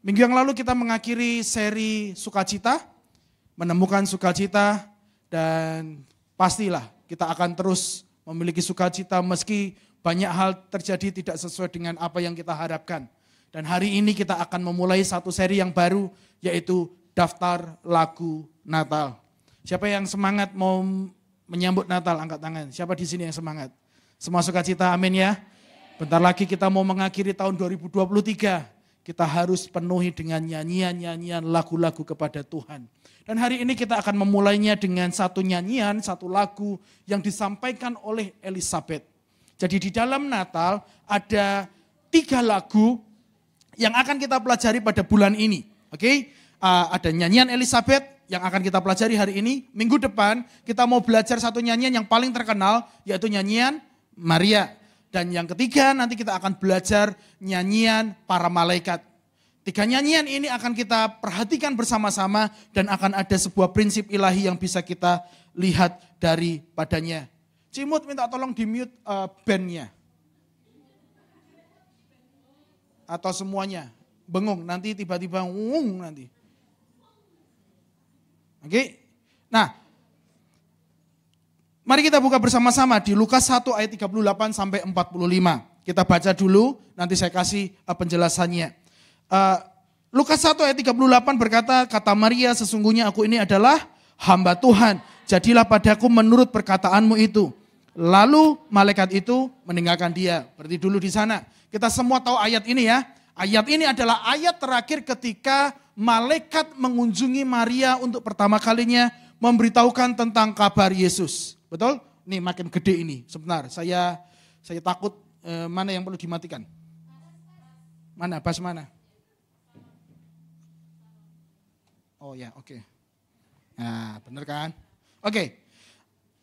Minggu yang lalu kita mengakhiri seri sukacita, menemukan sukacita, dan pastilah kita akan terus memiliki sukacita meski banyak hal terjadi tidak sesuai dengan apa yang kita harapkan. Dan hari ini kita akan memulai satu seri yang baru, yaitu daftar lagu Natal. Siapa yang semangat mau menyambut Natal, angkat tangan. Siapa di sini yang semangat? Semua sukacita, amin ya. Bentar lagi kita mau mengakhiri tahun 2023. Kita harus penuhi dengan nyanyian-nyanyian lagu-lagu kepada Tuhan. Dan hari ini kita akan memulainya dengan satu nyanyian, satu lagu yang disampaikan oleh Elizabeth. Jadi di dalam Natal ada 3 lagu yang akan kita pelajari pada bulan ini. Oke? Ada nyanyian Elizabeth yang akan kita pelajari hari ini. Minggu depan kita mau belajar satu nyanyian yang paling terkenal, yaitu nyanyian Maria. Dan yang ketiga nanti kita akan belajar nyanyian para malaikat. 3 nyanyian ini akan kita perhatikan bersama-sama dan akan ada sebuah prinsip ilahi yang bisa kita lihat daripadanya. Cimut minta tolong di mute bandnya. Atau semuanya. Bengong nanti tiba-tiba ngung nanti. Oke. Nah, mari kita buka bersama-sama di Lukas 1 ayat 38 sampai 45. Kita baca dulu, nanti saya kasih penjelasannya. Lukas 1 ayat 38 berkata, kata Maria, sesungguhnya aku ini adalah hamba Tuhan. Jadilah padaku menurut perkataanmu itu. Lalu malaikat itu meninggalkan dia. Berarti dulu di sana. Kita semua tahu ayat ini ya. Ayat ini adalah ayat terakhir ketika malaikat mengunjungi Maria untuk pertama kalinya memberitahukan tentang kabar Yesus. Betul? Nih makin gede ini. Sebentar, saya takut mana yang perlu dimatikan? Mana? Bas mana? Oh ya, oke. Nah, benar kan? Oke.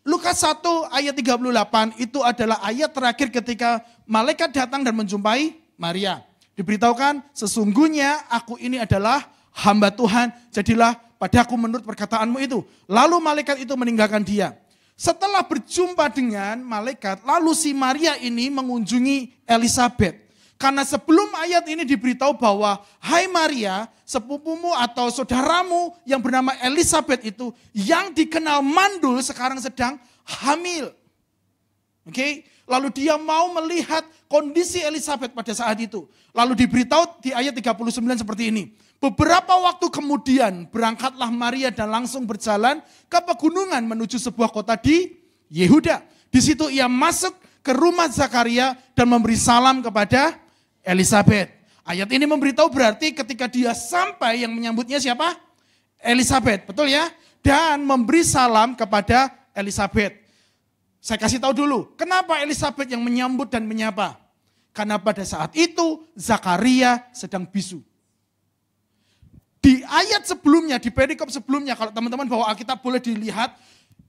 Lukas 1 ayat 38 itu adalah ayat terakhir ketika malaikat datang dan menjumpai Maria. Diberitahukan, sesungguhnya aku ini adalah hamba Tuhan, jadilah padaku menurut perkataanmu itu. Lalu malaikat itu meninggalkan dia. Setelah berjumpa dengan malaikat, lalu si Maria ini mengunjungi Elizabeth. Karena sebelum ayat ini diberitahu bahwa, hai Maria, sepupumu atau saudaramu yang bernama Elizabeth itu, yang dikenal mandul sekarang sedang hamil. Oke, lalu dia mau melihat kondisi Elizabeth pada saat itu. Lalu diberitahu di ayat 39 seperti ini. Beberapa waktu kemudian berangkatlah Maria dan langsung berjalan ke pegunungan menuju sebuah kota di Yehuda. Di situ ia masuk ke rumah Zakaria dan memberi salam kepada Elizabeth. Ayat ini memberitahu berarti ketika dia sampai yang menyambutnya siapa? Elizabeth, betul ya? Dan memberi salam kepada Elizabeth. Saya kasih tahu dulu, kenapa Elizabeth yang menyambut dan menyapa? Karena pada saat itu Zakaria sedang bisu. Di ayat sebelumnya, di perikop sebelumnya, kalau teman-teman bawa Alkitab boleh dilihat,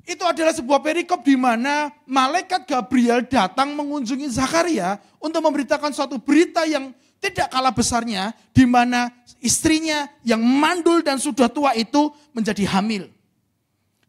itu adalah sebuah perikop di mana malaikat Gabriel datang mengunjungi Zakaria untuk memberitakan suatu berita yang tidak kalah besarnya, di mana istrinya yang mandul dan sudah tua itu menjadi hamil.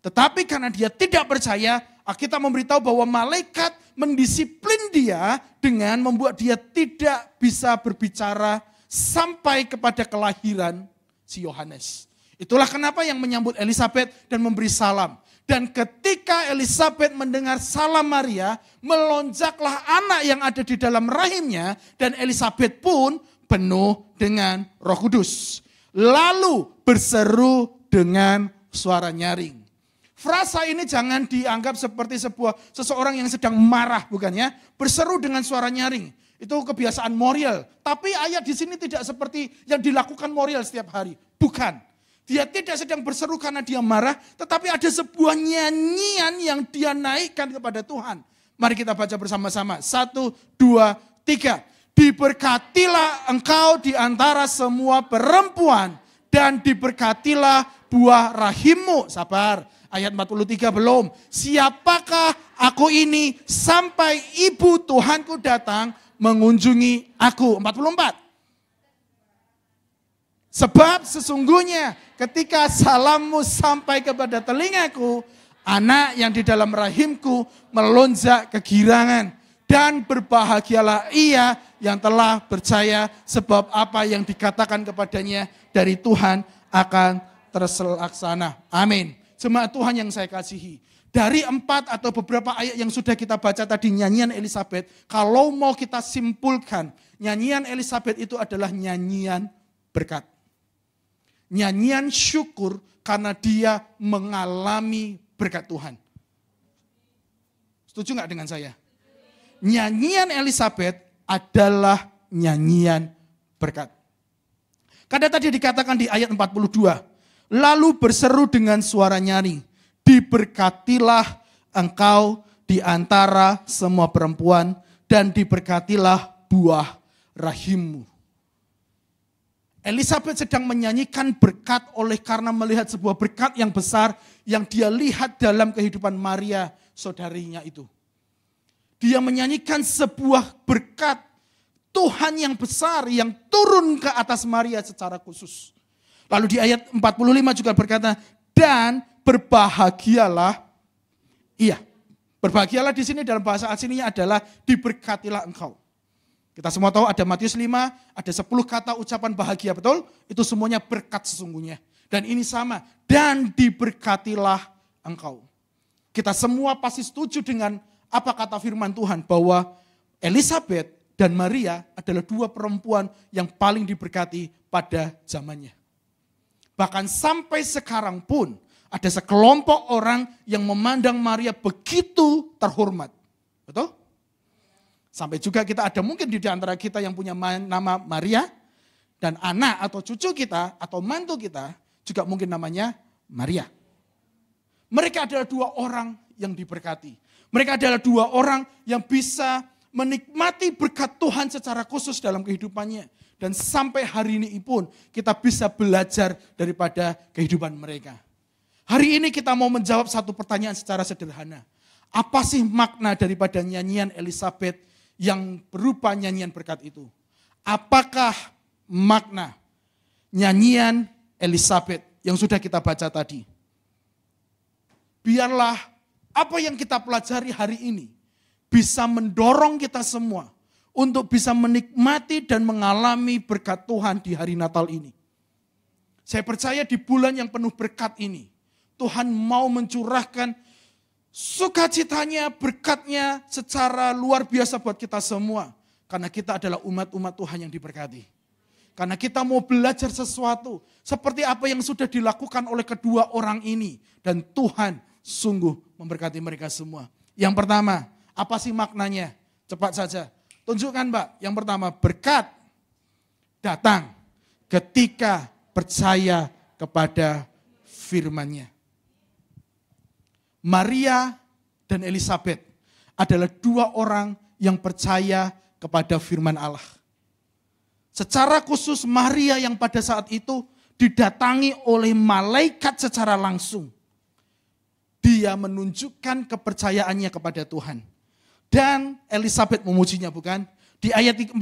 Tetapi karena dia tidak percaya, kita memberitahu bahwa malaikat mendisiplin dia dengan membuat dia tidak bisa berbicara sampai kepada kelahiran si Yohanes. Itulah kenapa yang menyambut Elizabeth dan memberi salam. Dan ketika Elizabeth mendengar salam Maria, melonjaklah anak yang ada di dalam rahimnya dan Elizabeth pun penuh dengan Roh Kudus. Lalu berseru dengan suara nyaring. Frasa ini jangan dianggap seperti seseorang yang sedang marah, bukan ya? Berseru dengan suara nyaring. Itu kebiasaan moral. Tapi ayat di sini tidak seperti yang dilakukan moral setiap hari. Bukan. Dia tidak sedang berseru karena dia marah, tetapi ada sebuah nyanyian yang dia naikkan kepada Tuhan. Mari kita baca bersama-sama. 1, 2, 3. Diberkatilah engkau di antara semua perempuan dan diberkatilah buah rahimmu. Sabar. Ayat 43 belum. Siapakah aku ini sampai ibu Tuhanku datang mengunjungi aku. 44. Sebab sesungguhnya ketika salammu sampai kepada telingaku, anak yang di dalam rahimku melonjak kegirangan Dan berbahagialah ia yang telah percaya, sebab apa yang dikatakan kepadanya dari Tuhan akan terlaksana. Amin. Jemaat Tuhan yang saya kasihi, dari 4 atau beberapa ayat yang sudah kita baca tadi, nyanyian Elisabet, kalau mau kita simpulkan, nyanyian Elisabet itu adalah nyanyian berkat. Nyanyian syukur karena dia mengalami berkat Tuhan. Setuju nggak dengan saya? Nyanyian Elisabet adalah nyanyian berkat. Karena tadi dikatakan di ayat 42, lalu berseru dengan suara nyaring, diberkatilah engkau di antara semua perempuan dan diberkatilah buah rahimmu. Elisabet sedang menyanyikan berkat oleh karena melihat sebuah berkat yang besar yang dia lihat dalam kehidupan Maria, saudarinya itu. Dia menyanyikan sebuah berkat Tuhan yang besar yang turun ke atas Maria secara khusus. Lalu di ayat 45 juga berkata, dan berbahagialah. Iya, berbahagialah di sini dalam bahasa aslinya adalah diberkatilah engkau. Kita semua tahu ada Matius 5, ada 10 kata ucapan bahagia, betul? Itu semuanya berkat sesungguhnya. Dan ini sama, dan diberkatilah engkau. Kita semua pasti setuju dengan apa kata firman Tuhan, bahwa Elisabet dan Maria adalah 2 perempuan yang paling diberkati pada zamannya. Bahkan sampai sekarang pun ada sekelompok orang yang memandang Maria begitu terhormat. Betul? Sampai juga kita ada mungkin di antara kita yang punya nama Maria, dan anak atau cucu kita atau mantu kita juga mungkin namanya Maria. Mereka adalah 2 orang yang diberkati. Mereka adalah 2 orang yang bisa menikmati berkat Tuhan secara khusus dalam kehidupannya. Dan sampai hari ini pun kita bisa belajar daripada kehidupan mereka. Hari ini kita mau menjawab satu pertanyaan secara sederhana. Apa sih makna daripada nyanyian Elisabet yang berupa nyanyian berkat itu? Apakah makna nyanyian Elisabet yang sudah kita baca tadi? Biarlah apa yang kita pelajari hari ini bisa mendorong kita semua untuk bisa menikmati dan mengalami berkat Tuhan di hari Natal ini. Saya percaya di bulan yang penuh berkat ini, Tuhan mau mencurahkan sukacitanya, berkatnya secara luar biasa buat kita semua. Karena kita adalah umat-umat Tuhan yang diberkati. Karena kita mau belajar sesuatu seperti apa yang sudah dilakukan oleh kedua orang ini. Dan Tuhan sungguh memberkati mereka semua. Yang pertama, apa sih maknanya? Cepat saja. Tunjukkan Mbak. Yang pertama, berkat datang ketika percaya kepada firman-Nya. Maria dan Elisabet adalah 2 orang yang percaya kepada firman Allah. Secara khusus Maria yang pada saat itu didatangi oleh malaikat secara langsung. Dia menunjukkan kepercayaannya kepada Tuhan. Dan Elisabet memujinya, bukan? Di ayat 45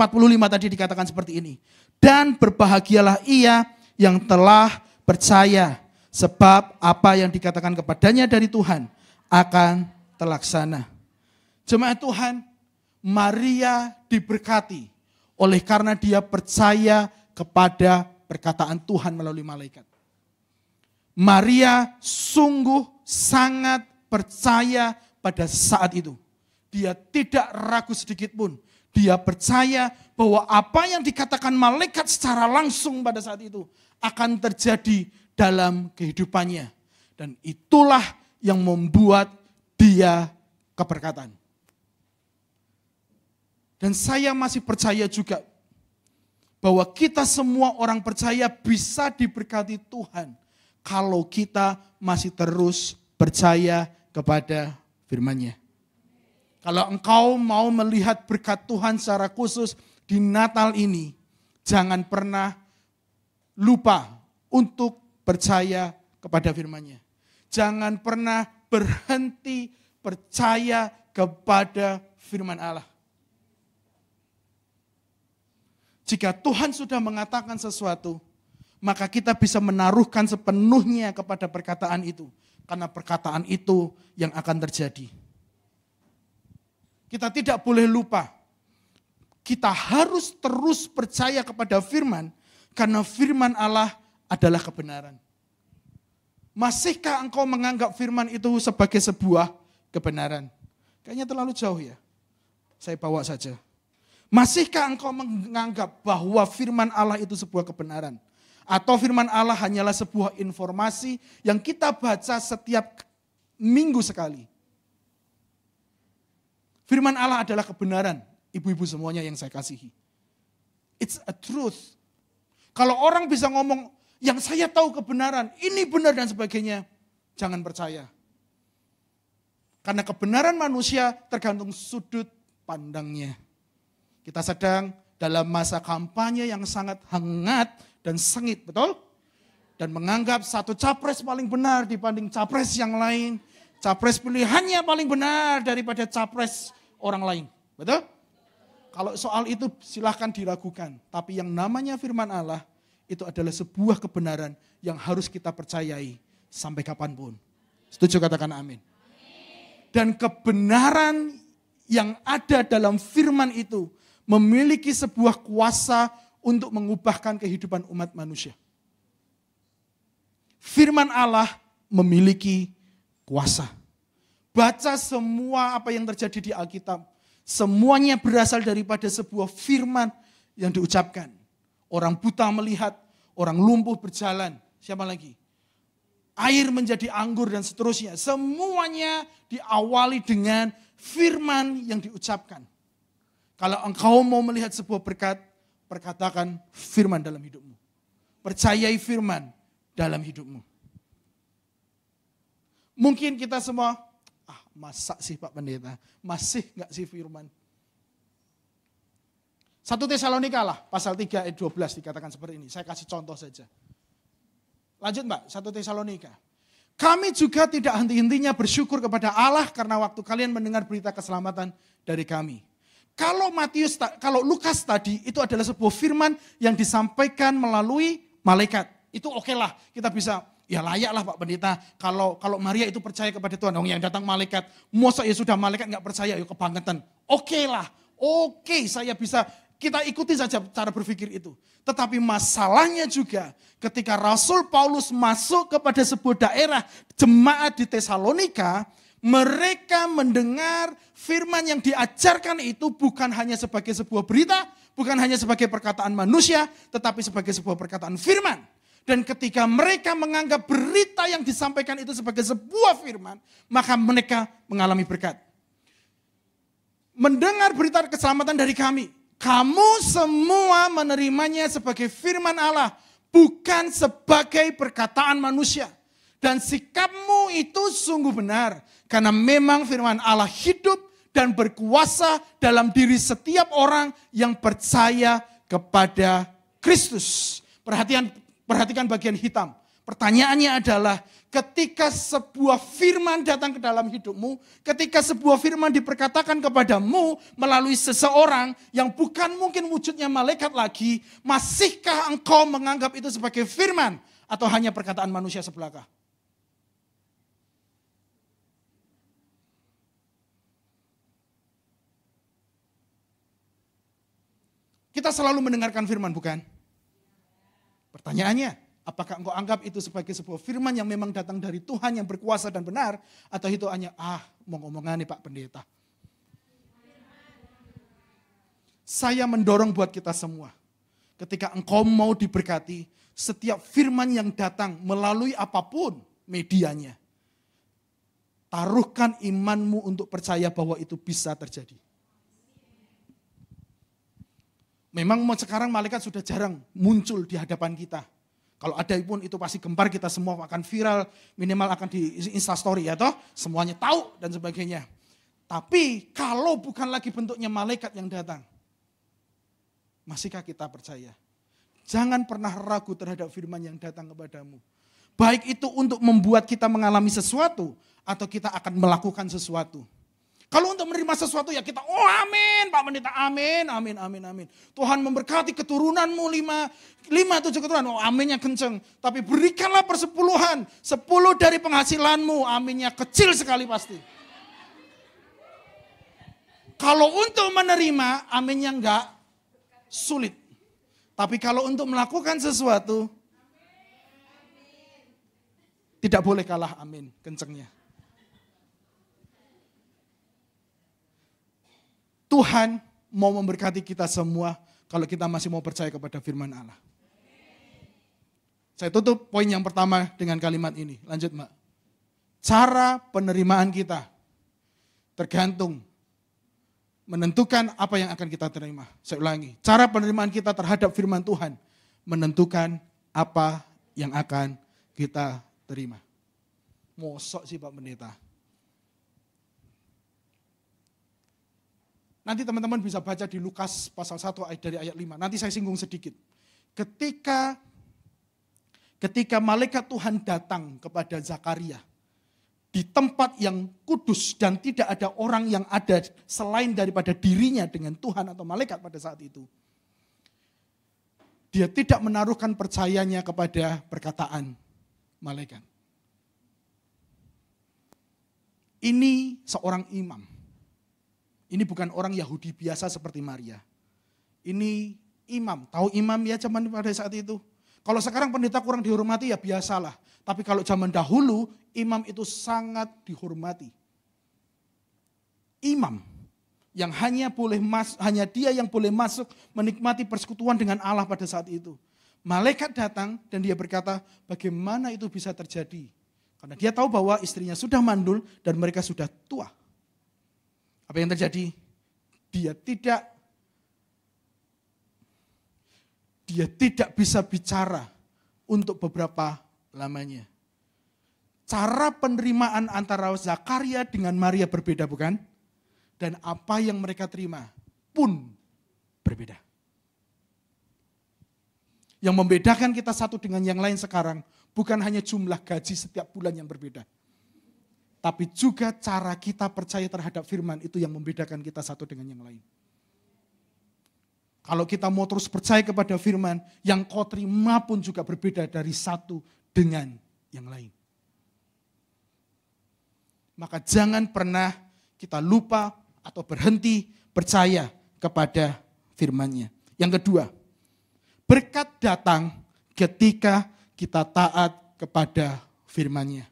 tadi dikatakan seperti ini. Dan berbahagialah ia yang telah percaya, sebab apa yang dikatakan kepadanya dari Tuhan akan terlaksana. Jemaat Tuhan, Maria diberkati oleh karena dia percaya kepada perkataan Tuhan melalui malaikat. Maria sungguh sangat percaya pada saat itu. Dia tidak ragu sedikit pun. Dia percaya bahwa apa yang dikatakan malaikat secara langsung pada saat itu akan terjadi dalam kehidupannya. Dan itulah yang membuat dia keberkatan. Dan saya masih percaya juga bahwa kita semua orang percaya bisa diberkati Tuhan kalau kita masih terus percaya kepada firman-Nya. Kalau engkau mau melihat berkat Tuhan secara khusus di Natal ini, jangan pernah lupa untuk percaya kepada firman-Nya. Jangan pernah berhenti percaya kepada firman Allah. Jika Tuhan sudah mengatakan sesuatu, maka kita bisa menaruhkan sepenuhnya kepada perkataan itu. Karena perkataan itu yang akan terjadi. kita tidak boleh lupa. Kita harus terus percaya kepada firman, karena firman Allah adalah kebenaran. Masihkah engkau menganggap firman itu sebagai sebuah kebenaran? Kayaknya terlalu jauh ya. Saya bawa saja. Masihkah engkau menganggap bahwa firman Allah itu sebuah kebenaran? Atau firman Allah hanyalah sebuah informasi yang kita baca setiap minggu sekali? Firman Allah adalah kebenaran, ibu-ibu semuanya yang saya kasihi. It's a truth. Kalau orang bisa ngomong, yang saya tahu kebenaran, ini benar dan sebagainya, jangan percaya. Karena kebenaran manusia tergantung sudut pandangnya. Kita sedang dalam masa kampanye yang sangat hangat dan sengit, betul? Dan menganggap satu capres paling benar dibanding capres yang lain. Capres pilihannya paling benar daripada capres orang lain, betul? Kalau soal itu silahkan diragukan. Tapi yang namanya firman Allah, itu adalah sebuah kebenaran yang harus kita percayai sampai kapanpun. Setuju, katakan amin. Dan kebenaran yang ada dalam firman itu memiliki sebuah kuasa untuk mengubahkan kehidupan umat manusia. Firman Allah memiliki kuasa. Baca semua apa yang terjadi di Alkitab. Semuanya berasal daripada sebuah firman yang diucapkan. Orang buta melihat, orang lumpuh berjalan. Siapa lagi? Air menjadi anggur dan seterusnya. Semuanya diawali dengan firman yang diucapkan. Kalau engkau mau melihat sebuah berkat, perkatakan firman dalam hidupmu. Percayai firman dalam hidupmu. Mungkin kita semua, masa sih Pak Pendeta? Masih enggak sih firman? 1 Tesalonika lah, pasal 3 ayat 12 dikatakan seperti ini. Saya kasih contoh saja. Lanjut Mbak, 1 Tesalonika. Kami juga tidak henti-hentinya bersyukur kepada Allah karena waktu kalian mendengar berita keselamatan dari kami. Kalau Lukas tadi itu adalah sebuah firman yang disampaikan melalui malaikat. Itu oke lah, kita bisa, ya layak lah Pak Pendeta. Kalau Maria itu percaya kepada Tuhan, yang datang malaikat. Masa ya sudah malaikat gak percaya, yuk kebangetan. Oke lah, oke saya bisa. Kita ikuti saja cara berpikir itu. Tetapi masalahnya juga ketika Rasul Paulus masuk kepada sebuah daerah jemaat di Tesalonika, mereka mendengar firman yang diajarkan itu bukan hanya sebagai sebuah berita, bukan hanya sebagai perkataan manusia, tetapi sebagai sebuah perkataan firman. Dan ketika mereka menganggap berita yang disampaikan itu sebagai sebuah firman, maka mereka mengalami berkat. Mendengar berita keselamatan dari kami, kamu semua menerimanya sebagai firman Allah, bukan sebagai perkataan manusia. Dan sikapmu itu sungguh benar, karena memang firman Allah hidup dan berkuasa dalam diri setiap orang yang percaya kepada Kristus. Perhatikan bagian hitam. Pertanyaannya adalah, ketika sebuah firman datang ke dalam hidupmu, ketika sebuah firman diperkatakan kepadamu melalui seseorang yang bukan mungkin wujudnya malaikat lagi, masihkah engkau menganggap itu sebagai firman atau hanya perkataan manusia sebelaka? Kita selalu mendengarkan firman, bukan? Pertanyaannya, apakah engkau anggap itu sebagai sebuah firman yang memang datang dari Tuhan yang berkuasa dan benar, atau itu hanya, mau ngomongan nih Pak Pendeta. Saya mendorong buat kita semua, ketika engkau mau diberkati, setiap firman yang datang melalui apapun medianya, taruhkan imanmu untuk percaya bahwa itu bisa terjadi. Memang sekarang malaikat sudah jarang muncul di hadapan kita. Kalau ada pun itu pasti gempar, kita semua akan viral, minimal akan di Instastory ya toh, semuanya tahu dan sebagainya. Tapi kalau bukan lagi bentuknya malaikat yang datang, masihkah kita percaya? Jangan pernah ragu terhadap firman yang datang kepadamu. Baik itu untuk membuat kita mengalami sesuatu, atau kita akan melakukan sesuatu. Kalau untuk menerima sesuatu ya kita, amin Pak Pendeta, amin, amin, amin, amin. Tuhan memberkati keturunanmu 5-7 keturunan, aminnya kenceng. Tapi berikanlah persepuluhan, 10 dari penghasilanmu, aminnya kecil sekali pasti. Kalau untuk menerima, aminnya enggak sulit. Tapi kalau untuk melakukan sesuatu, tidak boleh kalah amin, kencengnya. Tuhan mau memberkati kita semua kalau kita masih mau percaya kepada firman Allah. Saya tutup poin yang pertama dengan kalimat ini. Lanjut, Mbak. Cara penerimaan kita tergantung menentukan apa yang akan kita terima. Saya ulangi, cara penerimaan kita terhadap firman Tuhan menentukan apa yang akan kita terima. Mosok sih Pak Pendeta. Nanti teman-teman bisa baca di Lukas pasal 1 dari ayat 5. Nanti saya singgung sedikit. Ketika malaikat Tuhan datang kepada Zakaria di tempat yang kudus dan tidak ada orang yang ada selain daripada dirinya dengan Tuhan atau malaikat pada saat itu. Dia tidak menaruhkan percayanya kepada perkataan malaikat. Ini seorang imam. Ini bukan orang Yahudi biasa seperti Maria. Ini imam. Tahu imam ya zaman pada saat itu? Kalau sekarang pendeta kurang dihormati ya biasalah. Tapi kalau zaman dahulu, imam itu sangat dihormati. Imam yang hanya dia yang boleh masuk menikmati persekutuan dengan Allah pada saat itu. Malaikat datang dan dia berkata, bagaimana itu bisa terjadi? Karena dia tahu bahwa istrinya sudah mandul dan mereka sudah tua. Apa yang terjadi? Dia tidak bisa bicara untuk beberapa lamanya. Cara penerimaan antara Zakaria dengan Maria berbeda, bukan? Dan apa yang mereka terima pun berbeda. Yang membedakan kita satu dengan yang lain sekarang bukan hanya jumlah gaji setiap bulan yang berbeda. Tapi juga cara kita percaya terhadap firman itu yang membedakan kita satu dengan yang lain. Kalau kita mau terus percaya kepada firman, yang kau terima pun juga berbeda dari satu dengan yang lain. Maka jangan pernah kita lupa atau berhenti percaya kepada firman-Nya. Yang kedua, berkat datang ketika kita taat kepada firman-Nya.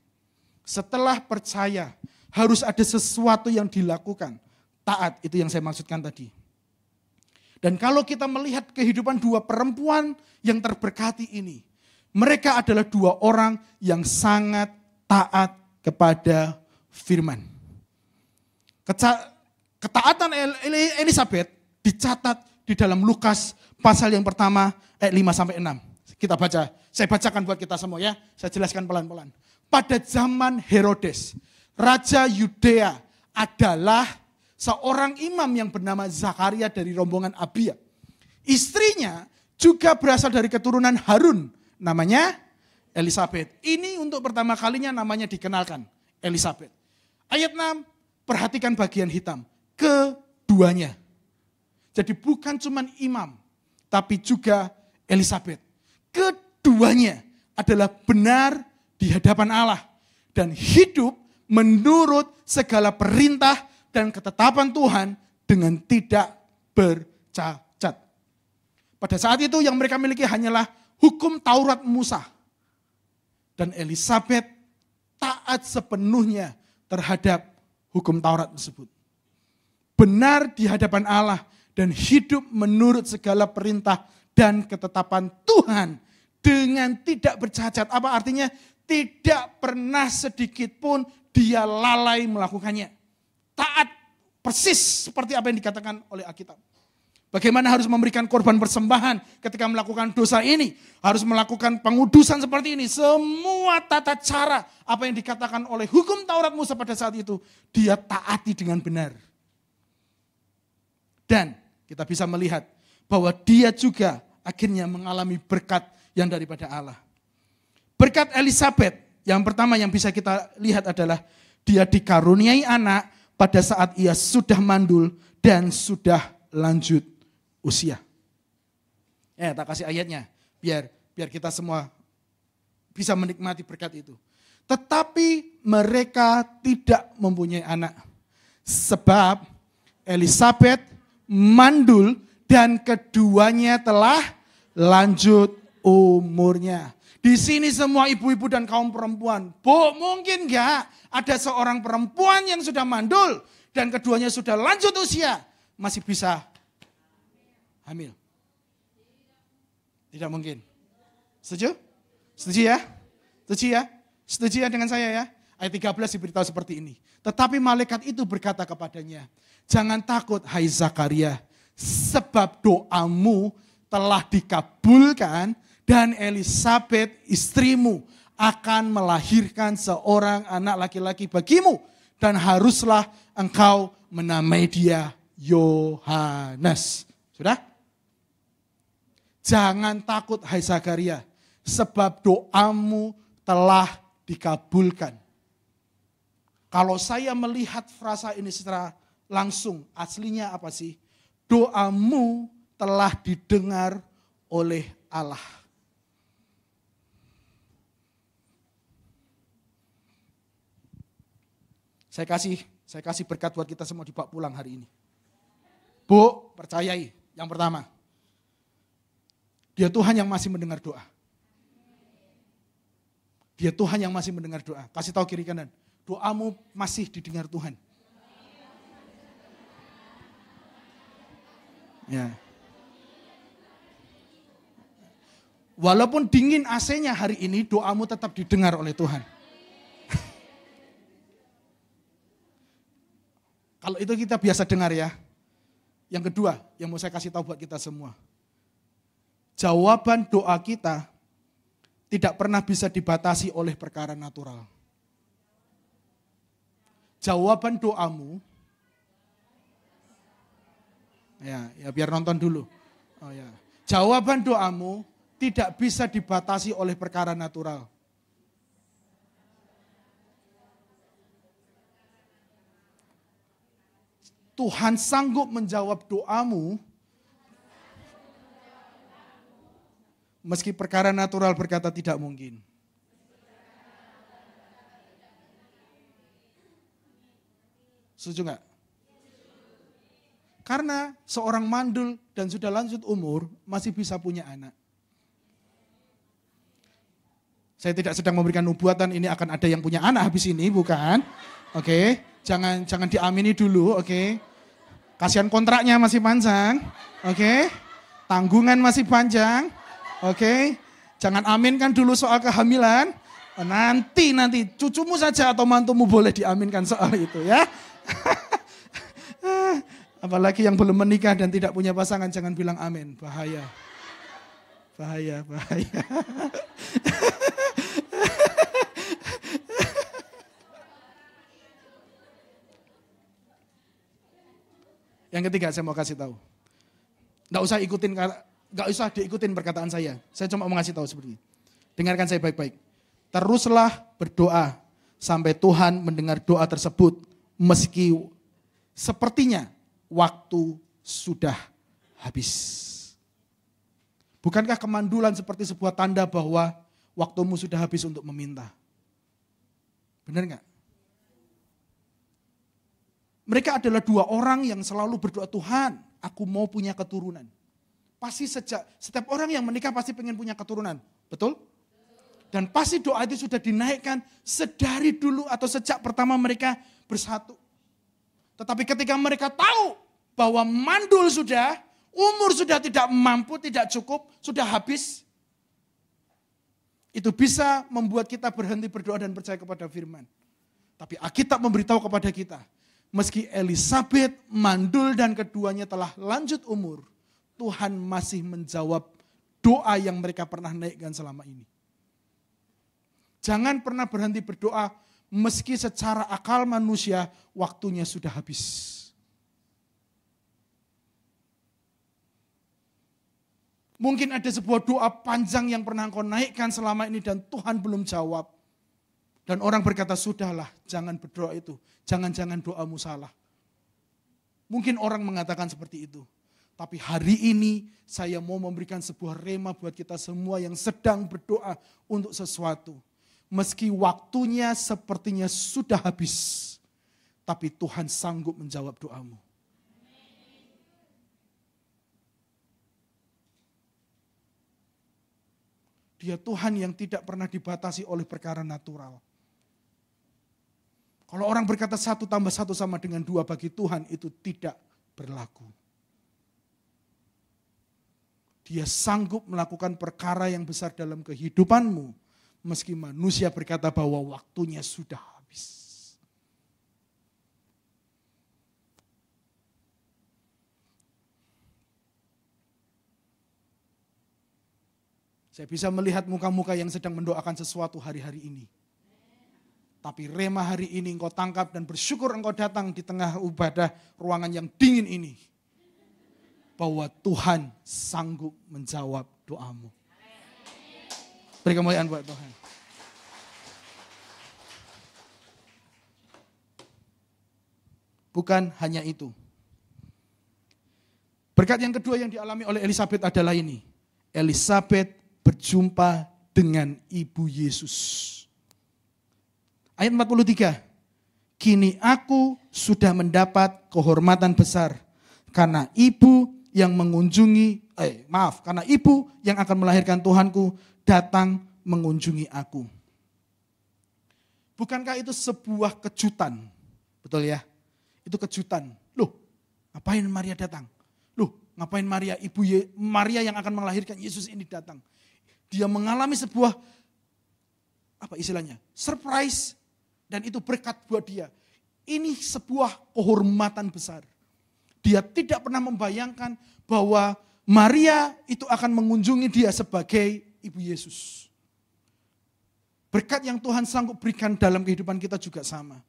Setelah percaya, harus ada sesuatu yang dilakukan. Taat, itu yang saya maksudkan tadi. Dan kalau kita melihat kehidupan dua perempuan yang terberkati ini, mereka adalah dua orang yang sangat taat kepada firman. Ketaatan Elisabet dicatat di dalam Lukas pasal yang pertama ayat 5-6. Kita baca, saya bacakan buat kita semua ya, saya jelaskan pelan-pelan. Pada zaman Herodes, Raja Yudea adalah seorang imam yang bernama Zakaria dari rombongan Abia. Istrinya juga berasal dari keturunan Harun, namanya Elisabet. Ini untuk pertama kalinya namanya dikenalkan, Elisabet. Ayat 6, perhatikan bagian hitam. Keduanya. Jadi bukan cuma imam, tapi juga Elisabet. Keduanya adalah benar di hadapan Allah dan hidup menurut segala perintah dan ketetapan Tuhan dengan tidak bercacat. Pada saat itu yang mereka miliki hanyalah hukum Taurat Musa. Dan Elisabet taat sepenuhnya terhadap hukum Taurat tersebut. Benar di hadapan Allah dan hidup menurut segala perintah dan ketetapan Tuhan dengan tidak bercacat. Apa artinya? Tidak pernah sedikit pun dia lalai melakukannya. Taat persis seperti apa yang dikatakan oleh Alkitab. Bagaimana harus memberikan korban persembahan ketika melakukan dosa ini. Harus melakukan pengudusan seperti ini. Semua tata cara apa yang dikatakan oleh hukum Taurat Musa pada saat itu. Dia taati dengan benar. Dan kita bisa melihat bahwa dia juga akhirnya mengalami berkat yang daripada Allah. Berkat Elisabet yang pertama yang bisa kita lihat adalah dia dikaruniai anak pada saat ia sudah mandul dan sudah lanjut usia. Tak kasih ayatnya biar kita semua bisa menikmati berkat itu. Tetapi mereka tidak mempunyai anak sebab Elisabet mandul dan keduanya telah lanjut umurnya. Di sini semua ibu-ibu dan kaum perempuan. Bu, mungkin enggak ada seorang perempuan yang sudah mandul dan keduanya sudah lanjut usia masih bisa hamil? Tidak mungkin. Setuju? Setuju ya? Setuju ya? Setuju ya dengan saya ya? Ayat 13 diberitahu seperti ini. Tetapi malaikat itu berkata kepadanya, jangan takut hai Zakaria, sebab doamu telah dikabulkan dan Elisabet istrimu akan melahirkan seorang anak laki-laki bagimu dan haruslah engkau menamai dia Yohanes. Sudah? Jangan takut hai Zakaria, sebab doamu telah dikabulkan. Kalau saya melihat frasa ini secara langsung, aslinya apa sih? Doamu telah didengar oleh Allah. Saya kasih berkat buat kita semua dibawa pulang hari ini. Bu, percayai. Yang pertama, Dia Tuhan yang masih mendengar doa. Dia Tuhan yang masih mendengar doa. Kasih tahu kiri kanan. Doamu masih didengar Tuhan. Ya. Walaupun dingin AC-nya hari ini, doamu tetap didengar oleh Tuhan. Kalau itu kita biasa dengar ya. Yang kedua, yang mau saya kasih tahu buat kita semua. Jawaban doa kita tidak pernah bisa dibatasi oleh perkara natural. Jawaban doamu, ya biar nonton dulu. Oh ya, jawaban doamu tidak bisa dibatasi oleh perkara natural. Tuhan sanggup menjawab doamu meski perkara natural berkata tidak mungkin. Setuju nggak? Karena seorang mandul dan sudah lanjut umur masih bisa punya anak. Saya tidak sedang memberikan nubuatan ini akan ada yang punya anak habis ini, bukan? Oke, jangan diamini dulu, oke? Kasihan kontraknya masih panjang, oke? Tanggungan masih panjang, oke? Jangan aminkan dulu soal kehamilan. Nanti cucumu saja atau mantumu boleh diaminkan soal itu ya. Apalagi yang belum menikah dan tidak punya pasangan jangan bilang amin, bahaya. Bahaya. Yang ketiga saya mau kasih tahu. Nggak usah diikutin perkataan saya. Saya cuma mau ngasih tahu seperti ini. Dengarkan saya baik-baik. Teruslah berdoa sampai Tuhan mendengar doa tersebut meski sepertinya waktu sudah habis. Bukankah kemandulan seperti sebuah tanda bahwa waktumu sudah habis untuk meminta? Benar nggak? Mereka adalah dua orang yang selalu berdoa, Tuhan, aku mau punya keturunan. Pasti setiap orang yang menikah pasti pengen punya keturunan, betul? Dan pasti doa itu sudah dinaikkan sedari dulu atau sejak pertama mereka bersatu. Tetapi ketika mereka tahu bahwa mandul sudah, umur sudah tidak mampu, tidak cukup, sudah habis. Itu bisa membuat kita berhenti berdoa dan percaya kepada firman. Tapi Alkitab memberitahu kepada kita, meski Elisabet mandul dan keduanya telah lanjut umur, Tuhan masih menjawab doa yang mereka pernah naikkan selama ini. Jangan pernah berhenti berdoa meski secara akal manusia waktunya sudah habis. Mungkin ada sebuah doa panjang yang pernah engkau naikkan selama ini dan Tuhan belum jawab. Dan orang berkata, sudahlah jangan berdoa itu. Jangan-jangan doamu salah. Mungkin orang mengatakan seperti itu. Tapi hari ini saya mau memberikan sebuah rema buat kita semua yang sedang berdoa untuk sesuatu. Meski waktunya sepertinya sudah habis, tapi Tuhan sanggup menjawab doamu. Dia Tuhan yang tidak pernah dibatasi oleh perkara natural. Kalau orang berkata 1 tambah 1 sama dengan 2 bagi Tuhan itu tidak berlaku. Dia sanggup melakukan perkara yang besar dalam kehidupanmu. Meski manusia berkata bahwa waktunya sudah habis. Saya bisa melihat muka-muka yang sedang mendoakan sesuatu hari-hari ini. Tapi rema hari ini engkau tangkap dan bersyukur engkau datang di tengah ibadah ruangan yang dingin ini. Bahwa Tuhan sanggup menjawab doamu. Beri kemuliaan buat Tuhan. Bukan hanya itu. Berkat yang kedua yang dialami oleh Elisabet adalah ini. Elisabet berjumpa dengan Ibu Yesus. Ayat 43. Kini aku sudah mendapat kehormatan besar karena ibu yang karena ibu yang akan melahirkan Tuhanku datang mengunjungi aku. Bukankah itu sebuah kejutan? Betul ya? Itu kejutan. Loh, ngapain Maria datang? Loh, ngapain Maria yang akan melahirkan Yesus ini datang? Dia mengalami sebuah surprise, dan itu berkat buat dia. Ini sebuah kehormatan besar. Dia tidak pernah membayangkan bahwa Maria itu akan mengunjungi dia sebagai Ibu Yesus. Berkat yang Tuhan sanggup berikan dalam kehidupan kita juga sama.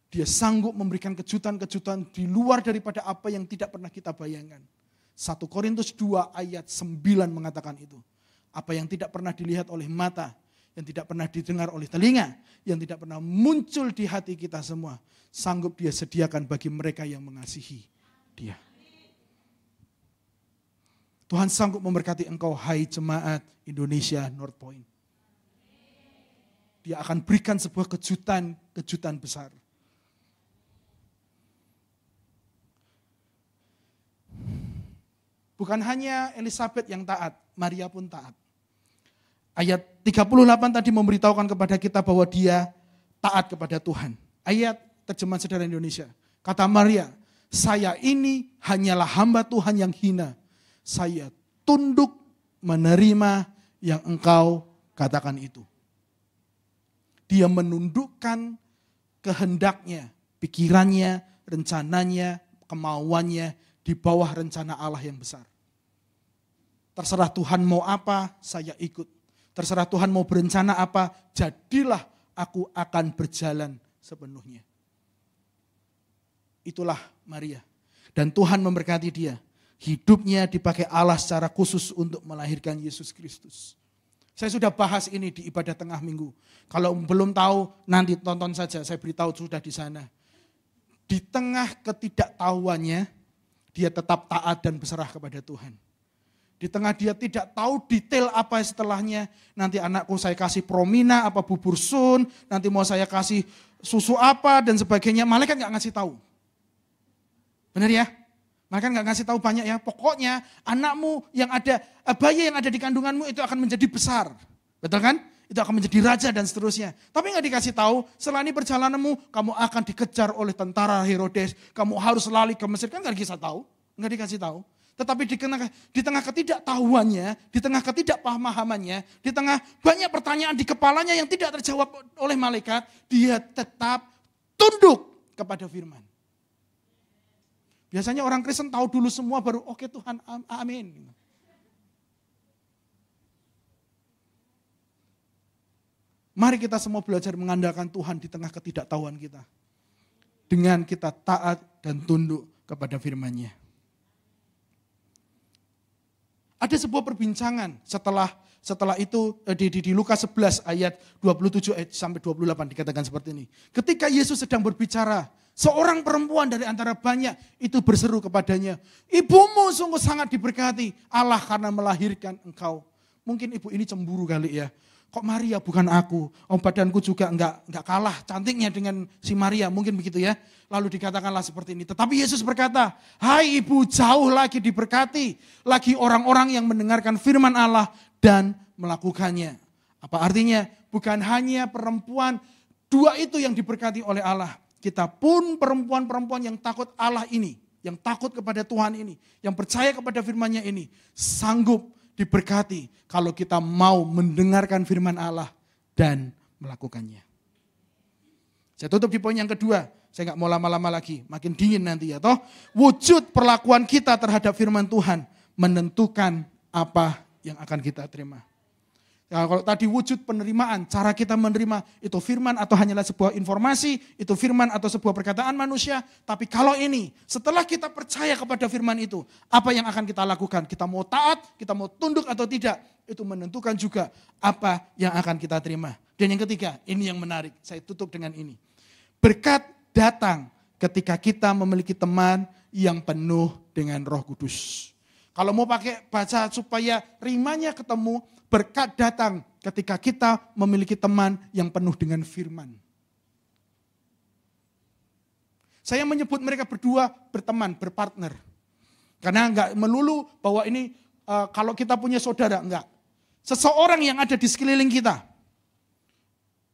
Dia sanggup memberikan kejutan-kejutan di luar daripada apa yang tidak pernah kita bayangkan. 1 Korintus 2 ayat 9 mengatakan itu. Apa yang tidak pernah dilihat oleh mata, yang tidak pernah didengar oleh telinga, yang tidak pernah muncul di hati kita semua, sanggup dia sediakan bagi mereka yang mengasihi dia. Tuhan sanggup memberkati engkau, hai jemaat Indonesia North Point. Dia akan berikan sebuah kejutan besar. Bukan hanya Elisabet yang taat, Maria pun taat. Ayat 38 tadi memberitahukan kepada kita bahwa dia taat kepada Tuhan. Ayat terjemahan Saudara Indonesia. Kata Maria, saya ini hanyalah hamba Tuhan yang hina. Saya tunduk menerima yang engkau katakan itu. Dia menundukkan kehendaknya, pikirannya, rencananya, kemauannya di bawah rencana Allah yang besar. Terserah Tuhan mau apa, saya ikut. Terserah Tuhan mau berencana apa, jadilah aku akan berjalan sepenuhnya. Itulah Maria. Dan Tuhan memberkati dia. Hidupnya dipakai Allah secara khusus untuk melahirkan Yesus Kristus. Saya sudah bahas ini di ibadah tengah minggu. Kalau belum tahu, nanti tonton saja, saya beritahu sudah di sana. Di tengah ketidaktahuannya, dia tetap taat dan berserah kepada Tuhan. Di tengah dia tidak tahu detail apa setelahnya. Nanti anakku saya kasih promina, apa bubur sun, nanti mau saya kasih susu apa dan sebagainya. Malaikat gak ngasih tahu. Benar ya? Malaikat gak ngasih tahu banyak ya. Pokoknya anakmu yang ada, bayi yang ada di kandunganmu itu akan menjadi besar. Betul kan? Itu akan menjadi raja dan seterusnya. Tapi gak dikasih tahu, setelah ini perjalananmu, kamu akan dikejar oleh tentara Herodes. Kamu harus lari ke Mesir. Kan gak dikasih tahu. Gak dikasih tahu. Tetapi di tengah ketidaktahuannya, di tengah ketidakpahamannya, di tengah banyak pertanyaan di kepalanya yang tidak terjawab oleh malaikat, dia tetap tunduk kepada firman. Biasanya orang Kristen tahu dulu semua baru oke Tuhan, amin. Mari kita semua belajar mengandalkan Tuhan di tengah ketidaktahuan kita. Dengan kita taat dan tunduk kepada firman-Nya. Ada sebuah perbincangan setelah itu di Lukas 11 ayat 27 sampai 28 dikatakan seperti ini. Ketika Yesus sedang berbicara, seorang perempuan dari antara banyak itu berseru kepadanya, ibumu sungguh sangat diberkati Allah karena melahirkan engkau. Mungkin ibu ini cemburu kali ya. Kok Maria bukan aku? Badanku juga enggak kalah cantiknya dengan si Maria. Mungkin begitu ya. Lalu dikatakanlah seperti ini. Tetapi Yesus berkata, hai ibu jauh lagi diberkati. Lagi orang-orang yang mendengarkan firman Allah dan melakukannya. Apa artinya? Bukan hanya perempuan dua itu yang diberkati oleh Allah. Kita pun perempuan-perempuan yang takut Allah ini, yang takut kepada Tuhan ini, yang percaya kepada firman-Nya ini, sanggup diberkati kalau kita mau mendengarkan firman Allah dan melakukannya. Saya tutup di poin yang kedua. Saya nggak mau lama-lama lagi, makin dingin nanti ya toh. Wujud perlakuan kita terhadap firman Tuhan menentukan apa yang akan kita terima. Ya, kalau tadi wujud penerimaan, cara kita menerima itu firman atau hanyalah sebuah informasi, itu firman atau sebuah perkataan manusia. Tapi kalau ini, setelah kita percaya kepada firman itu, apa yang akan kita lakukan? Kita mau taat, kita mau tunduk atau tidak, itu menentukan juga apa yang akan kita terima. Dan yang ketiga, ini yang menarik, saya tutup dengan ini. Berkat datang ketika kita memiliki teman yang penuh dengan Roh Kudus. Kalau mau pakai baca supaya rimanya ketemu, berkat datang ketika kita memiliki teman yang penuh dengan firman. Saya menyebut mereka berdua berteman, berpartner. Karena enggak melulu bahwa ini kalau kita punya saudara, enggak. Seseorang yang ada di sekeliling kita,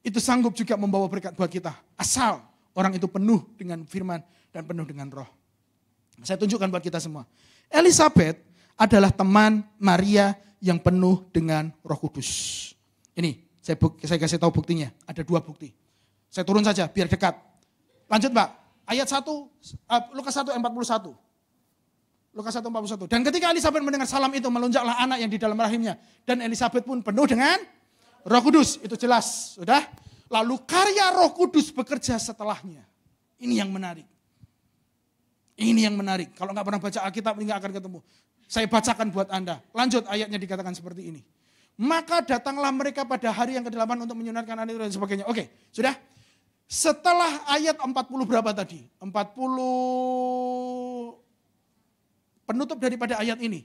itu sanggup juga membawa berkat buat kita. Asal orang itu penuh dengan firman dan penuh dengan roh. Saya tunjukkan buat kita semua. Elisabeth adalah teman Maria yang penuh dengan Roh Kudus. Ini, saya kasih tahu buktinya. Ada 2 bukti. Saya turun saja, biar dekat. Lanjut Pak, ayat 1, Lukas 1 ayat 41. Lukas 1:41. Dan ketika Elisabeth mendengar salam itu, melonjaklah anak yang di dalam rahimnya. Dan Elisabeth pun penuh dengan Roh Kudus. Itu jelas, sudah. Lalu karya Roh Kudus bekerja setelahnya. Ini yang menarik. Ini yang menarik. Kalau nggak pernah baca Alkitab, nggak akan ketemu. Saya bacakan buat Anda. Lanjut, ayatnya dikatakan seperti ini. Maka datanglah mereka pada hari yang ke-8 untuk menyunatkan anak itu dan sebagainya. Oke, sudah. Setelah ayat 40 berapa tadi? 40 penutup daripada ayat ini.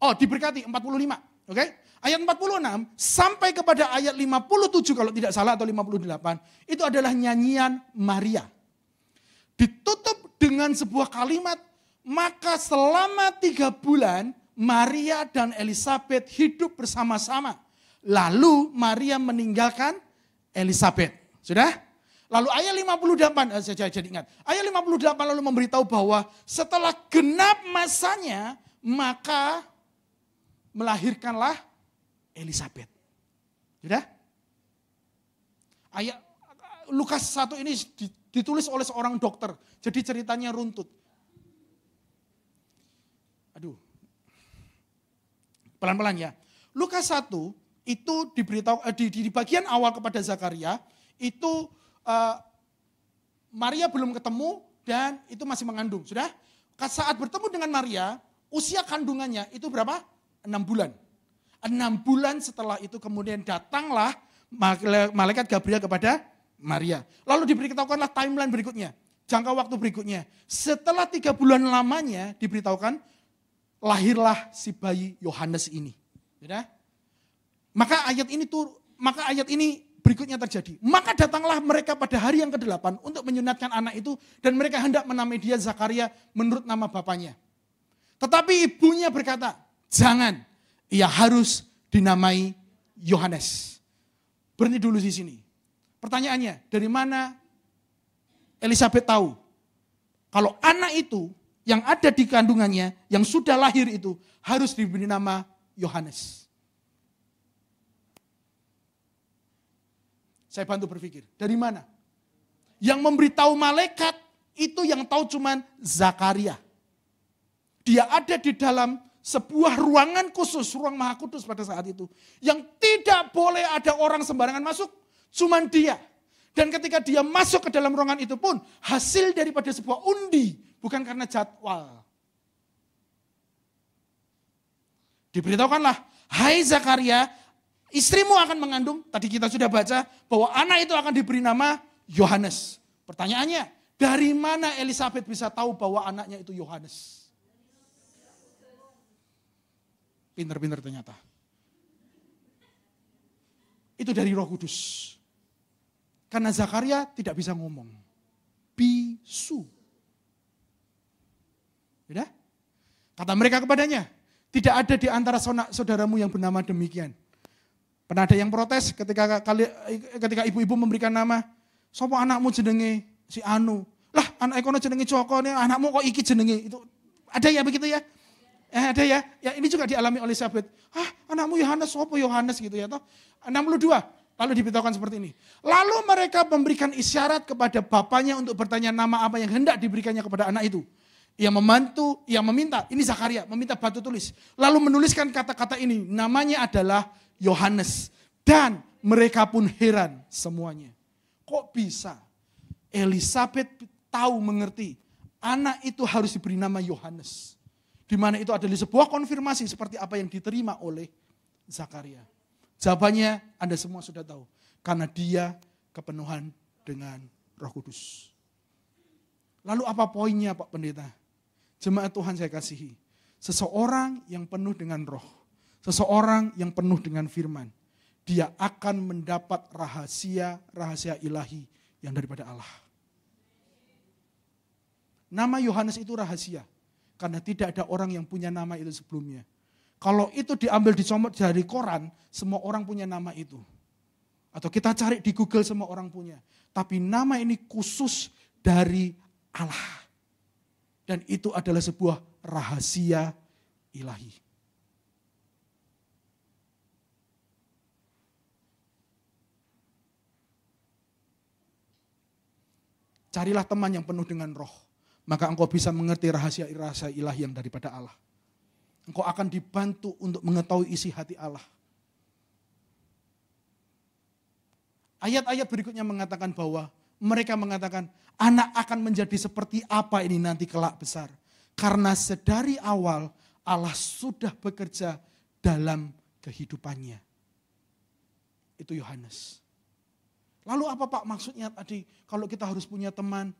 Oh, diberkati 45. Oke? Ayat 46 sampai kepada ayat 57 kalau tidak salah atau 58. Itu adalah nyanyian Maria. Ditutup dengan sebuah kalimat, maka selama 3 bulan Maria dan Elisabeth hidup bersama-sama. Lalu Maria meninggalkan Elisabeth. Sudah? Lalu ayat 58, saya jadi ingat. Ayat 58 lalu memberitahu bahwa setelah genap masanya, maka melahirkanlah Elisabeth. Sudah? Ayat Lukas 1 ini ditulis oleh seorang dokter. Jadi ceritanya runtut. Aduh. Pelan-pelan ya. Lukas 1 itu diberitahu di bagian awal kepada Zakaria itu Maria belum ketemu dan itu masih mengandung. Sudah? Saat bertemu dengan Maria, usia kandungannya itu berapa? 6 bulan. 6 bulan setelah itu kemudian datanglah malaikat Gabriel kepada Maria. Lalu diberitahukanlah timeline berikutnya. Jangka waktu berikutnya. Setelah 3 bulan lamanya diberitahukan lahirlah si bayi Yohanes ini. Ya? Maka ayat ini berikutnya terjadi. Maka datanglah mereka pada hari yang ke-8 untuk menyunatkan anak itu dan mereka hendak menamai dia Zakaria menurut nama bapaknya. Tetapi ibunya berkata, jangan, ia harus dinamai Yohanes. Berhenti dulu di sini. Pertanyaannya, dari mana Elisabeth tahu kalau anak itu yang ada di kandungannya, yang sudah lahir itu harus diberi nama Yohanes? Saya bantu berpikir, dari mana? Yang memberitahu malaikat itu yang tahu cuman Zakaria. Dia ada di dalam sebuah ruangan khusus, ruang Maha Kudus pada saat itu. Yang tidak boleh ada orang sembarangan masuk, cuman dia. Dan ketika dia masuk ke dalam ruangan itu pun, hasil daripada sebuah undi, bukan karena jadwal. Diberitahukanlah, hai Zakaria, istrimu akan mengandung, tadi kita sudah baca, bahwa anak itu akan diberi nama Yohanes. Pertanyaannya, dari mana Elisabeth bisa tahu bahwa anaknya itu Yohanes? Pinter-pinter ternyata. Itu dari Roh Kudus. Karena Zakaria tidak bisa ngomong. Bisu. Sudah? Kata mereka kepadanya, Tidak ada di antara saudaramu yang bernama demikian. Pernah ada yang protes ketika ibu-ibu memberikan nama, "Sopo anakmu jenenge si Anu?" Lah, anak ekono jenenge Joko, anakmu kok iki jenenge itu. Ada ya begitu ya? Ada ya. Ya ini juga dialami oleh Elizabeth. Anakmu Yohanes, sopo Yohanes gitu ya toh. 62. Lalu diberitahukan seperti ini. Lalu mereka memberikan isyarat kepada bapaknya untuk bertanya nama apa yang hendak diberikannya kepada anak itu. Ia meminta, ini Zakaria, meminta batu tulis. Lalu menuliskan kata-kata ini, namanya adalah Yohanes. Dan mereka pun heran semuanya. Kok bisa Elizabeth tahu mengerti, anak itu harus diberi nama Yohanes. Di mana itu adalah sebuah konfirmasi seperti apa yang diterima oleh Zakaria. Jawabannya Anda semua sudah tahu. Karena dia kepenuhan dengan Roh Kudus. Lalu apa poinnya Pak Pendeta? Jemaat Tuhan saya kasihi. Seseorang yang penuh dengan roh. Seseorang yang penuh dengan firman. Dia akan mendapat rahasia ilahi yang daripada Allah. Nama Yohanes itu rahasia. Karena tidak ada orang yang punya nama itu sebelumnya. Kalau itu diambil dicomot dari koran, semua orang punya nama itu. Atau kita cari di Google, semua orang punya. Tapi nama ini khusus dari Allah. Dan itu adalah sebuah rahasia ilahi. Carilah teman yang penuh dengan roh. Maka engkau bisa mengerti rahasia ilahi yang daripada Allah. Engkau akan dibantu untuk mengetahui isi hati Allah. Ayat-ayat berikutnya mengatakan bahwa mereka mengatakan anak akan menjadi seperti apa ini nanti kelak besar. Karena sedari awal Allah sudah bekerja dalam kehidupannya. Itu Yohanes. Lalu apa Pak maksudnya tadi kalau kita harus punya teman?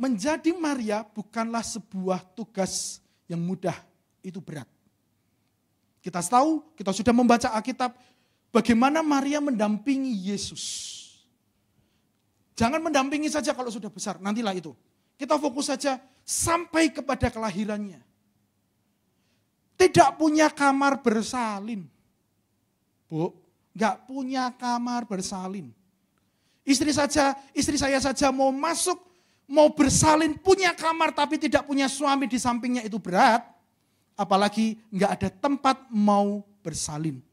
Menjadi Maria bukanlah sebuah tugas yang mudah, itu berat. Kita tahu, kita sudah membaca Alkitab bagaimana Maria mendampingi Yesus. Jangan mendampingi saja kalau sudah besar, nantilah itu. Kita fokus saja sampai kepada kelahirannya. Tidak punya kamar bersalin. Bu, enggak punya kamar bersalin. Istri saya saja mau masuk, mau bersalin, punya kamar tapi tidak punya suami di sampingnya itu berat. Apalagi enggak ada tempat mau bersalin.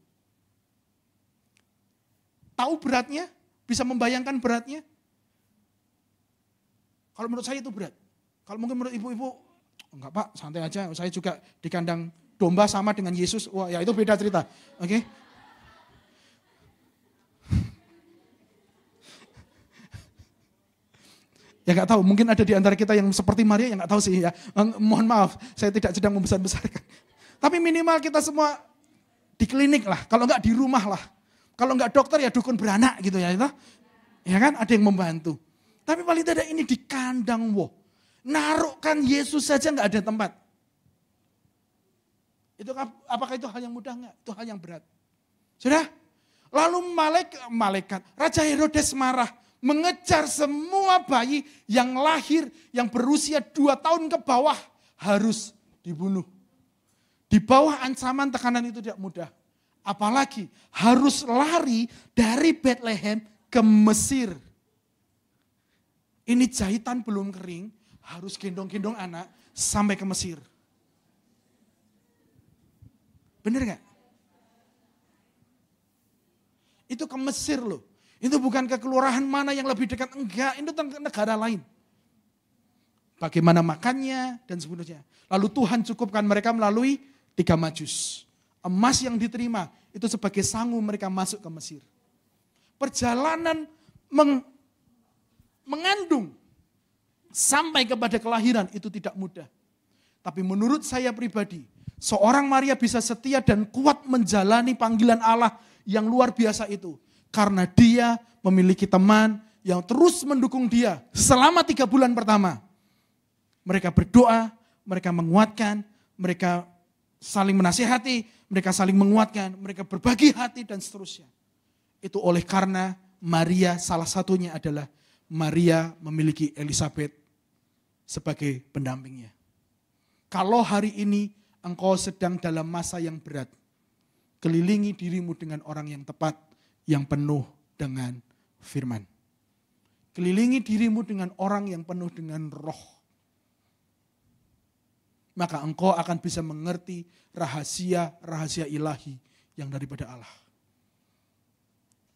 Tahu beratnya? Bisa membayangkan beratnya? Kalau menurut saya itu berat. Kalau mungkin menurut ibu-ibu, enggak Pak, santai aja. Saya juga di kandang domba sama dengan Yesus. Wah ya itu beda cerita. Oke. Ya enggak tahu, mungkin ada di antara kita yang seperti Maria, yang enggak tahu sih ya. Mohon maaf, saya tidak sedang membesar-besarkan. Tapi minimal kita semua di klinik lah, kalau enggak di rumah lah. Kalau enggak dokter ya dukun beranak gitu ya. Ya kan, ada yang membantu. Tapi paling tidak ini di kandang naruhkan Yesus saja enggak ada tempat. Itu apakah itu hal yang mudah enggak? Itu hal yang berat. Sudah? Lalu malaikat, Raja Herodes marah, mengejar semua bayi yang lahir, yang berusia 2 tahun ke bawah harus dibunuh. Di bawah ancaman tekanan itu tidak mudah. Apalagi harus lari dari Bethlehem ke Mesir. Ini jahitan belum kering, harus gendong-gendong anak sampai ke Mesir. Bener gak? Itu ke Mesir loh. Itu bukan ke kelurahan mana yang lebih dekat. Enggak, itu negara lain. Bagaimana makannya dan seterusnya. Lalu Tuhan cukupkan mereka melalui 3 majus. Emas yang diterima itu sebagai sangu mereka masuk ke Mesir. Perjalanan mengandung sampai kepada kelahiran itu tidak mudah. Tapi menurut saya pribadi, seorang Maria bisa setia dan kuat menjalani panggilan Allah yang luar biasa itu. Karena dia memiliki teman yang terus mendukung dia selama 3 bulan pertama. Mereka berdoa, mereka menguatkan, mereka saling menasihati, mereka saling menguatkan, mereka berbagi hati dan seterusnya. Itu oleh karena Maria salah satunya adalah Maria memiliki Elizabeth sebagai pendampingnya. Kalau hari ini engkau sedang dalam masa yang berat, kelilingi dirimu dengan orang yang tepat, yang penuh dengan firman. Kelilingi dirimu dengan orang yang penuh dengan roh. Maka engkau akan bisa mengerti rahasia-rahasia ilahi yang daripada Allah.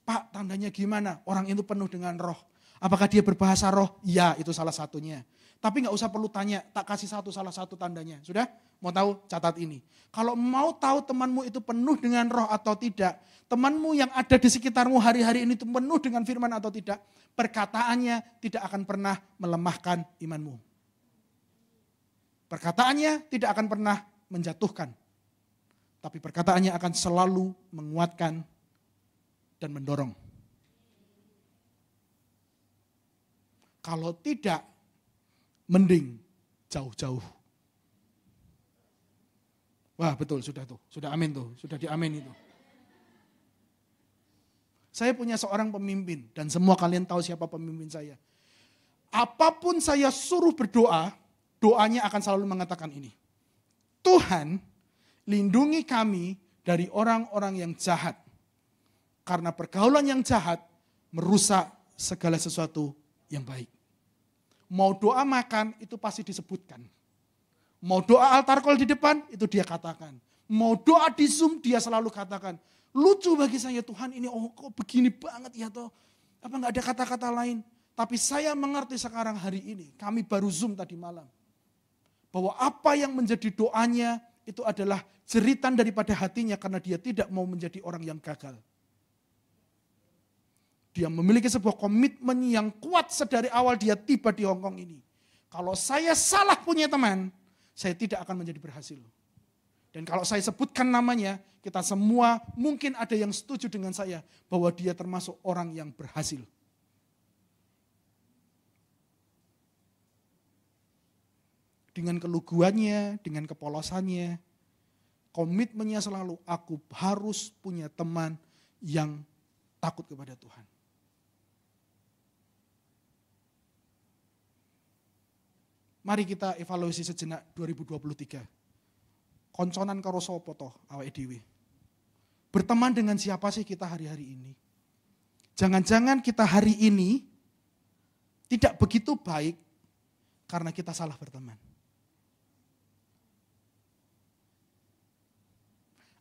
Pak, tandanya gimana? Orang itu penuh dengan roh. Apakah dia berbahasa roh? Ya, itu salah satunya. Tapi gak usah perlu tanya, tak kasih salah satu tandanya. Sudah? Mau tahu? Catat ini. Kalau mau tahu temanmu itu penuh dengan roh atau tidak, temanmu yang ada di sekitarmu hari-hari ini itu penuh dengan firman atau tidak, perkataannya tidak akan pernah melemahkan imanmu. Perkataannya tidak akan pernah menjatuhkan. Tapi perkataannya akan selalu menguatkan dan mendorong. Kalau tidak, mending jauh-jauh. Wah betul, sudah tuh. Sudah amin tuh. Sudah diamin itu. Saya punya seorang pemimpin dan semua kalian tahu siapa pemimpin saya. Apapun saya suruh berdoa, doanya akan selalu mengatakan ini. Tuhan, lindungi kami dari orang-orang yang jahat. Karena pergaulan yang jahat merusak segala sesuatu yang baik. Mau doa makan, itu pasti disebutkan. Mau doa altar call di depan, itu dia katakan. Mau doa di Zoom, dia selalu katakan. Lucu bagi saya, Tuhan ini kok begini banget ya toh. Apa gak ada kata-kata lain? Tapi saya mengerti sekarang hari ini, kami baru Zoom tadi malam. Bahwa apa yang menjadi doanya itu adalah jeritan daripada hatinya karena dia tidak mau menjadi orang yang gagal. Dia memiliki sebuah komitmen yang kuat sedari awal dia tiba di Hongkong ini. Kalau saya salah punya teman, saya tidak akan menjadi berhasil. Dan kalau saya sebutkan namanya, kita semua mungkin ada yang setuju dengan saya bahwa dia termasuk orang yang berhasil. Dengan keluguannya, dengan kepolosannya, komitmennya selalu, aku harus punya teman yang takut kepada Tuhan. Mari kita evaluasi sejenak 2023. Konconan karo sapa to awake dhewe. Berteman dengan siapa sih kita hari-hari ini? Jangan-jangan kita hari ini tidak begitu baik karena kita salah berteman.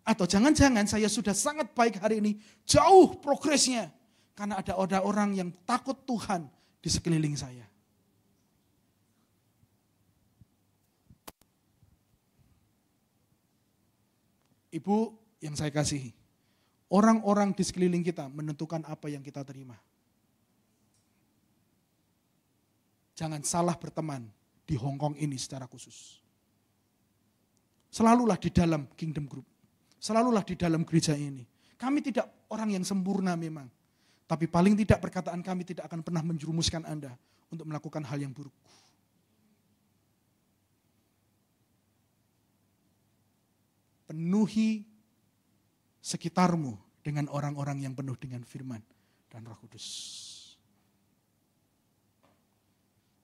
Atau jangan-jangan saya sudah sangat baik hari ini, jauh progresnya. Karena ada orang yang takut Tuhan di sekeliling saya. Ibu yang saya kasihi, orang-orang di sekeliling kita menentukan apa yang kita terima. Jangan salah berteman di Hongkong ini secara khusus. Selalulah di dalam Kingdom Group. Selalulah di dalam gereja ini. Kami tidak orang yang sempurna memang. Tapi paling tidak perkataan kami tidak akan pernah menjerumuskan Anda untuk melakukan hal yang buruk. Penuhi sekitarmu dengan orang-orang yang penuh dengan firman dan Roh Kudus.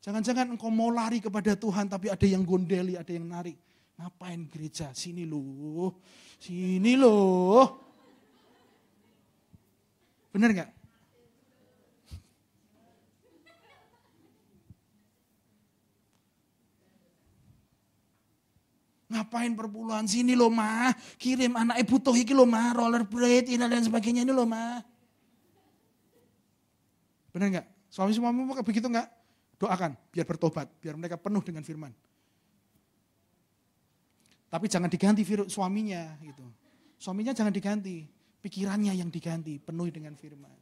Jangan-jangan engkau mau lari kepada Tuhan tapi ada yang gondeli, ada yang narik. Ngapain gereja? Sini loh. Sini loh. Benar gak? Ngapain perpuluhan? Sini loh mah. Kirim anak butuh iki loh mah. Rollerblade ini dan sebagainya ini loh mah. Benar gak? Suami-suamimu begitu gak? Doakan biar bertobat. Biar mereka penuh dengan firman. Tapi jangan diganti suaminya gitu. Suaminya jangan diganti, pikirannya yang diganti, penuhi dengan firman.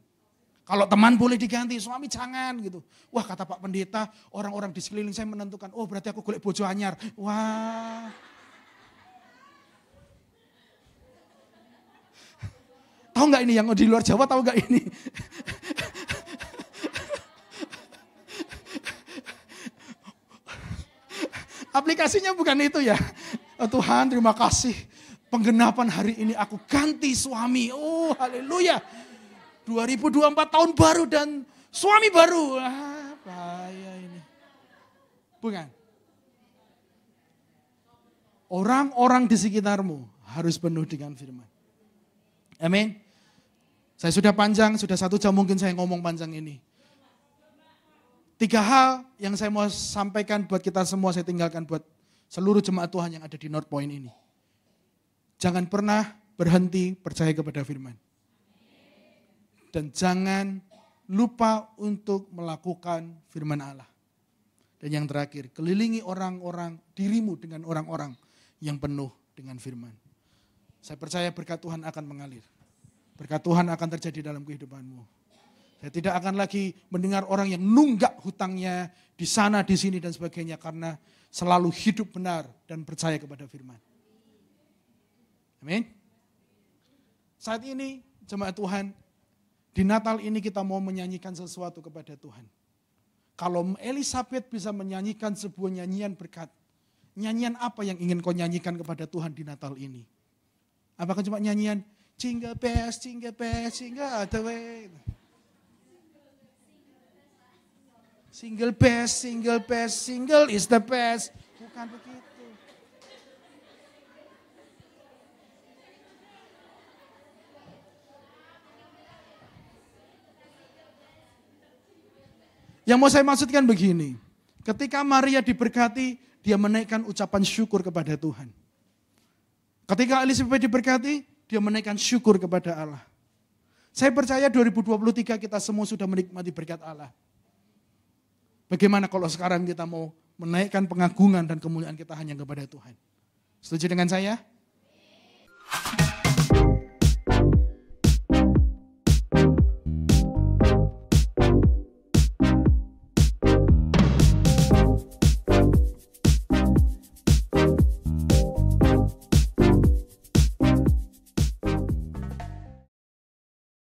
Kalau teman boleh diganti, suami jangan gitu. Wah kata Pak Pendeta, orang-orang di sekeliling saya menentukan, oh berarti aku golek bojo anyar. Wah. Tahu nggak ini yang di luar Jawa, tahu nggak ini? Aplikasinya bukan itu ya. Oh, Tuhan terima kasih. Penggenapan hari ini aku ganti suami. Oh haleluya. 2024 tahun baru dan suami baru. Ah, bahaya ini. Bukan. Orang-orang di sekitarmu harus penuh dengan firman. Amin. Saya sudah panjang, sudah 1 jam mungkin saya ngomong panjang ini. 3 hal yang saya mau sampaikan buat kita semua, saya tinggalkan buat seluruh jemaat Tuhan yang ada di North Point ini. Jangan pernah berhenti percaya kepada firman. Dan jangan lupa untuk melakukan firman Allah. Dan yang terakhir, kelilingi orang-orang, dirimu dengan orang-orang yang penuh dengan firman. Saya percaya berkat Tuhan akan mengalir. Berkat Tuhan akan terjadi dalam kehidupanmu. Saya tidak akan lagi mendengar orang yang nunggak hutangnya di sana, di sini, dan sebagainya. Karena selalu hidup benar dan percaya kepada firman. Amin. Saat ini, jemaat Tuhan, di Natal ini kita mau menyanyikan sesuatu kepada Tuhan. Kalau Elizabeth bisa menyanyikan sebuah nyanyian berkat, nyanyian apa yang ingin kau nyanyikan kepada Tuhan di Natal ini? Apakah cuma nyanyian, jingle bells, jingle all the way. Single best, single is the best. Bukan begitu. Yang mau saya maksudkan begini, ketika Maria diberkati, dia menaikkan ucapan syukur kepada Tuhan. Ketika Elizabeth diberkati, dia menaikkan syukur kepada Allah. Saya percaya 2023 kita semua sudah menikmati berkat Allah. Bagaimana kalau sekarang kita mau menaikkan pengagungan dan kemuliaan kita hanya kepada Tuhan? Setuju dengan saya?